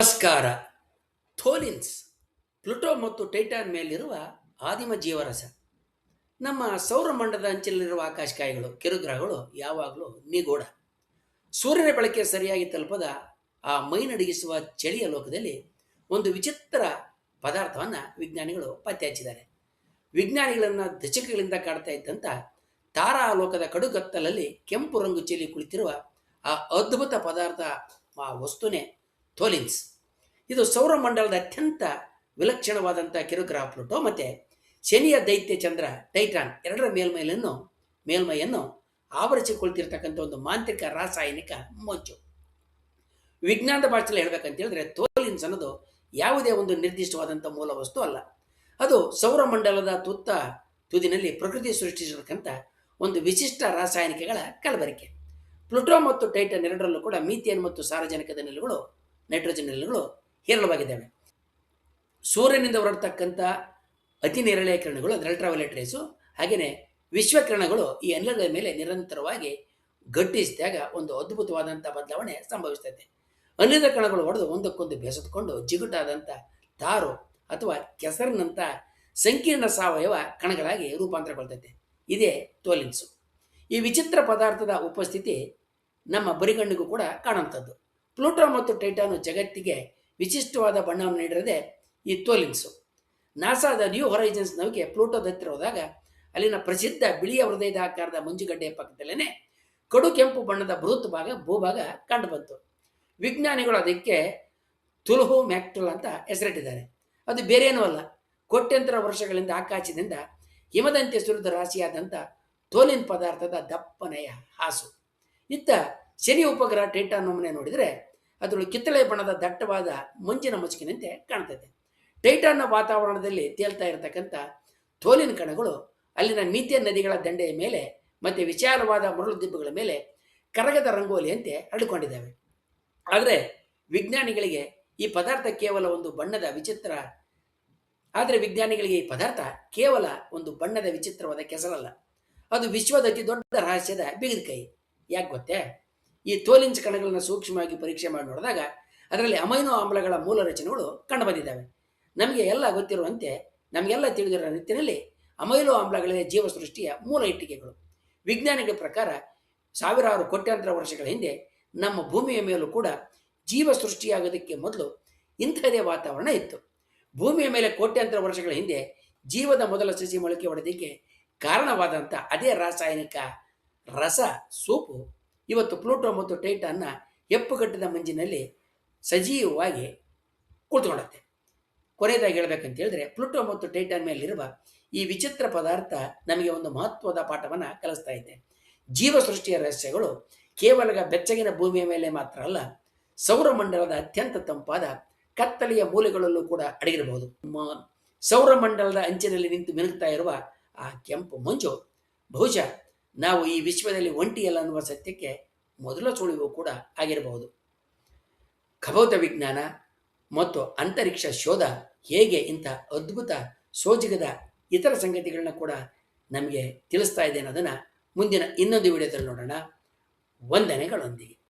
ನಮಸ್ಕಾರ. ಥೋಲಿನ್ಸ್ ಪ್ಲುಟೋ ಮತ್ತು ಟೈಟಾನ್ ಮೇಲಿರುವ ಆದಿಮ ಜೀವರಸ. ನಮ್ಮ ಸೌರಮಂಡಲದ ಅಂಚಿನಲ್ಲಿರುವ ಆಕಾಶಕಾಯಿಗಳು ಕಿರುಗ್ರಹಗಳು ಯಾವಾಗಲೂ ನಿಗೂಢ. ಸೂರ್ಯನ ಬೆಳಕೆ ಸರಿಯಾಗಿ ತಲುಪದ ಆ ಮೈನಡಿಗಿಸುವ ಚಳಿಯ ಲೋಕದಲ್ಲಿ ಒಂದು ವಿಚಿತ್ರ ಪದಾರ್ಥವನ್ನು ವಿಜ್ಞಾನಿಗಳು ಪತ್ತೆ ಹಚ್ಚಿದ್ದಾರೆ. ವಿಜ್ಞಾನಿಗಳನ್ನು ದಶಕಗಳಿಂದ ಕಾಡ್ತಾ ಇದ್ದಂಥ ತಾರಾಲೋಕದ ಕಡುಗತ್ತಲಲ್ಲಿ ಕೆಂಪು ರಂಗು ಚೆಲ್ಲಿ ಕುಳಿತಿರುವ ಆ ಅದ್ಭುತ ಪದಾರ್ಥ, ಆ ವಸ್ತುನೇ ಥೋಲಿನ್ಸ್. ಇದು ಸೌರಮಂಡಲದ ಅತ್ಯಂತ ವಿಲಕ್ಷಣವಾದಂಥ ಕಿರುಗ್ರಹ ಪ್ಲುಟೋ ಮತ್ತು ಶನಿಯ ದೈತ್ಯ ಚಂದ್ರ ಟೈಟಾನ್ ಎರಡರ ಮೇಲ್ಮೈಯನ್ನು ಆವರಿಸಿಕೊಳ್ತಿರ್ತಕ್ಕಂಥ ಒಂದು ಮಾಂತ್ರಿಕ ರಾಸಾಯನಿಕ ಮಂಜು. ವಿಜ್ಞಾನದ ಭಾಷೆಯಲ್ಲಿ ಹೇಳ್ಬೇಕಂತ ಹೇಳಿದ್ರೆ ಥೋಲಿನ್ಸ್ ಅನ್ನೋದು ಯಾವುದೇ ಒಂದು ನಿರ್ದಿಷ್ಟವಾದಂಥ ಮೂಲ ವಸ್ತು ಅಲ್ಲ. ಅದು ಸೌರಮಂಡಲದ ತುದಿನಲ್ಲಿ ಪ್ರಕೃತಿ ಸೃಷ್ಟಿಸಿರ್ತಕ್ಕಂಥ ಒಂದು ವಿಶಿಷ್ಟ ರಾಸಾಯನಿಕಗಳ ಕಲಬೆರಕೆ. ಪ್ಲುಟೋ ಮತ್ತು ಟೈಟಾನ್ ಎರಡರಲ್ಲೂ ಕೂಡ ಮೀಥೇನ್ ಮತ್ತು ಸಾರಜನಕದ ಅನಿಲಗಳು, ನೈಟ್ರೋಜನ್ ಅನಿಲಗಳು ಹೇರಳವಾಗಿದ್ದಾವೆ. ಸೂರ್ಯನಿಂದ ಹೊರಡ್ತಕ್ಕಂಥ ಅತಿ ನೇರಳೆಯ ಕಿರಣಗಳು, ಅದರ ಅಲ್ಟ್ರಾವೈಲೆಟ್ ರೇಸು, ಹಾಗೆಯೇ ವಿಶ್ವಕಿರಣಗಳು ಈ ಅನಿಲಗಳ ಮೇಲೆ ನಿರಂತರವಾಗಿ ಗಟ್ಟಿಸಿದಾಗ ಒಂದು ಅದ್ಭುತವಾದಂಥ ಬದಲಾವಣೆ ಸಂಭವಿಸ್ತೈತೆ. ಅನಿಲದ ಕಣಗಳು ಹೊಡೆದು ಒಂದಕ್ಕೊಂದು ಬೆಸೆದುಕೊಂಡು ಜಿಗುಟಾದಂಥ ತಾರು ಅಥವಾ ಕೆಸರಿನಂಥ ಸಂಕೀರ್ಣ ಸಾವಯವ ಕಣಗಳಾಗಿ ರೂಪಾಂತರಗೊಳ್ತೈತೆ. ಇದೇ ಥೋಲಿನ್ಸು. ಈ ವಿಚಿತ್ರ ಪದಾರ್ಥದ ಉಪಸ್ಥಿತಿ ನಮ್ಮ ಬರಿಗಣ್ಣಿಗೂ ಕೂಡ ಕಾಣುವಂಥದ್ದು. ಪ್ಲೂಟೋ ಮತ್ತು ಟೈಟಾನು ಜಗತ್ತಿಗೆ ವಿಶಿಷ್ಟವಾದ ಬಣ್ಣವನ್ನು ನೀಡಿರದೆ ಈ ಥೋಲಿನ್ಸು. ನಾಸಾದ ನ್ಯೂ ಹೊರೈಸನ್ಸ್ ನೌಕೆ ಪ್ಲೂಟೋದ ಹತ್ತಿರ ಹೋದಾಗ ಅಲ್ಲಿನ ಪ್ರಸಿದ್ಧ ಬಿಳಿಯ ಹೃದಯದ ಆಕಾರದ ಮಂಜುಗಡ್ಡೆಯ ಪಕ್ಕದಲ್ಲೇ ಕಡು ಕೆಂಪು ಬಣ್ಣದ ಬೃಹತ್ ಭೂಭಾಗ ಕಂಡುಬಂತು. ವಿಜ್ಞಾನಿಗಳು ಅದಕ್ಕೆ ತುಲುಹು ಮ್ಯಾಕ್ಟುಲ್ ಅಂತ ಹೆಸರಿಟ್ಟಿದ್ದಾರೆ. ಅದು ಬೇರೇನೂ ಅಲ್ಲ, ಕೋಟ್ಯಂತರ ವರ್ಷಗಳಿಂದ ಆಕಾಶದಿಂದ ಹಿಮದಂತೆ ಸುರಿದ ರಾಶಿಯಾದಂಥ ಥೋಲಿನ್ ಪದಾರ್ಥದ ದಪ್ಪನೆಯ ಹಾಸು. ಇತ್ತ ಶನಿ ಉಪಗ್ರಹ ಟೈಟಾನ್ ನಮೂನೆ ನೋಡಿದರೆ ಅದರೊಳಗೆ ಕಿತ್ತಳೆ ಬಣ್ಣದ ದಟ್ಟವಾದ ಮಂಜಿನ ಮುಸುಕಿನಂತೆ ಕಾಣ್ತದೆ. ಟೈಟಾನ್ನ ವಾತಾವರಣದಲ್ಲಿ ತೇಲ್ತಾ ಇರತಕ್ಕಂಥ ಥೋಲಿನ್ ಕಣಗಳು ಅಲ್ಲಿನ ಮೀಥೇನ್ ನದಿಗಳ ದಂಡೆಯ ಮೇಲೆ ಮತ್ತು ವಿಶಾಲವಾದ ಮರಳು ದಿಬ್ಬಗಳ ಮೇಲೆ ಕರಗದ ರಂಗೋಲಿಯಂತೆ ಹರಡಿಕೊಂಡಿದ್ದಾವೆ. ಆದರೆ ವಿಜ್ಞಾನಿಗಳಿಗೆ ಈ ಪದಾರ್ಥ ಕೇವಲ ಒಂದು ಬಣ್ಣದ ವಿಚಿತ್ರವಾದ ಕೆಸರಲ್ಲ, ಅದು ವಿಶ್ವದ ಅತಿ ದೊಡ್ಡ ರಹಸ್ಯದ ಬಿಗಿದ ಕೈ. ಯಾಕೆ ಗೊತ್ತೇ? ಈ ಥೋಲಿನ್ಸ್ ಕಣಗಳನ್ನು ಸೂಕ್ಷ್ಮವಾಗಿ ಪರೀಕ್ಷೆ ಮಾಡಿ ನೋಡಿದಾಗ ಅದರಲ್ಲಿ ಅಮೈನೋ ಆಮ್ಲಗಳ ಮೂಲ ರಚನೆಗಳು ಕಂಡುಬಂದಿದ್ದಾವೆ. ನಮಗೆಲ್ಲ ತಿಳಿದಿರೋ ರೀತಿಯಲ್ಲಿ ಅಮೈನೋ ಆಮ್ಲಗಳೇ ಜೀವ ಸೃಷ್ಟಿಯ ಮೂಲ ಇಟ್ಟಿಗೆಗಳು. ವಿಜ್ಞಾನಿಗಳ ಪ್ರಕಾರ ಸಾವಿರಾರು ಕೋಟ್ಯಾಂತರ ವರ್ಷಗಳ ಹಿಂದೆ ನಮ್ಮ ಭೂಮಿಯ ಮೇಲೂ ಕೂಡ ಜೀವ ಸೃಷ್ಟಿಯಾಗೋದಕ್ಕೆ ಮೊದಲು ಇಂಥದೇ ವಾತಾವರಣ ಇತ್ತು. ಭೂಮಿಯ ಮೇಲೆ ಕೋಟ್ಯಾಂತರ ವರ್ಷಗಳ ಹಿಂದೆ ಜೀವದ ಮೊದಲ ಸಸಿ ಮೊಳಕೆ ಹೊಡೆದಕ್ಕೆ ಕಾರಣವಾದಂಥ ಅದೇ ರಾಸಾಯನಿಕ ರಸ ಸೂಪು ಇವತ್ತು ಪ್ಲೂಟೋ ಮತ್ತು ಟೈಟಾನ್ನ ಹೆಪ್ಪುಗಟ್ಟಿದ ಮಂಜಿನಲ್ಲಿ ಸಜೀವವಾಗಿ ಕುಳಿತುಕೊಳ್ಳುತ್ತೆ. ಕೊನೆಯದಾಗಿ ಹೇಳಬೇಕಂತ ಹೇಳಿದ್ರೆ, ಪ್ಲೂಟೋ ಮತ್ತು ಟೈಟಾನ್ ಮೇಲಿರುವ ಈ ವಿಚಿತ್ರ ಪದಾರ್ಥ ನಮಗೆ ಒಂದು ಮಹತ್ವದ ಪಾಠವನ್ನು ಕಲಿಸ್ತಾ ಇದೆ. ಜೀವ ಸೃಷ್ಟಿಯ ರಹಸ್ಯಗಳು ಕೇವಲ ಬೆಚ್ಚಗಿನ ಭೂಮಿಯ ಮೇಲೆ ಮಾತ್ರ ಅಲ್ಲ, ಸೌರಮಂಡಲದ ಅತ್ಯಂತ ತಂಪಾದ ಕತ್ತಲೆಯ ಮೂಲೆಗಳಲ್ಲೂ ಕೂಡ ಅಡಗಿರಬಹುದು. ಸೌರಮಂಡಲದ ಅಂಚಿನಲ್ಲಿ ನಿಂತು ಮಿನುಗ್ತಾ ಇರುವ ಆ ಕೆಂಪು ಮಂಜು ಬಹುಶಃ ನಾವು ಈ ವಿಶ್ವದಲ್ಲಿ ಒಂಟಿಯಲ್ಲ ಅನ್ನುವ ಸತ್ಯಕ್ಕೆ ಮೊದಲ ಸುಳಿವು ಕೂಡ ಆಗಿರಬಹುದು. ಖಗೋಳ ವಿಜ್ಞಾನ ಮತ್ತು ಅಂತರಿಕ್ಷ ಶೋಧ ಹೇಗೆ ಇಂಥ ಅದ್ಭುತ ಸೋಜಿಗದ ಇತರ ಸಂಗತಿಗಳನ್ನ ಕೂಡ ನಮಗೆ ತಿಳಿಸ್ತಾ ಇದೆ ಅನ್ನೋದನ್ನು ಮುಂದಿನ ಇನ್ನೊಂದು ವಿಡಿಯೋದಲ್ಲಿ ನೋಡೋಣ. ವಂದನೆಗಳೊಂದಿಗೆ.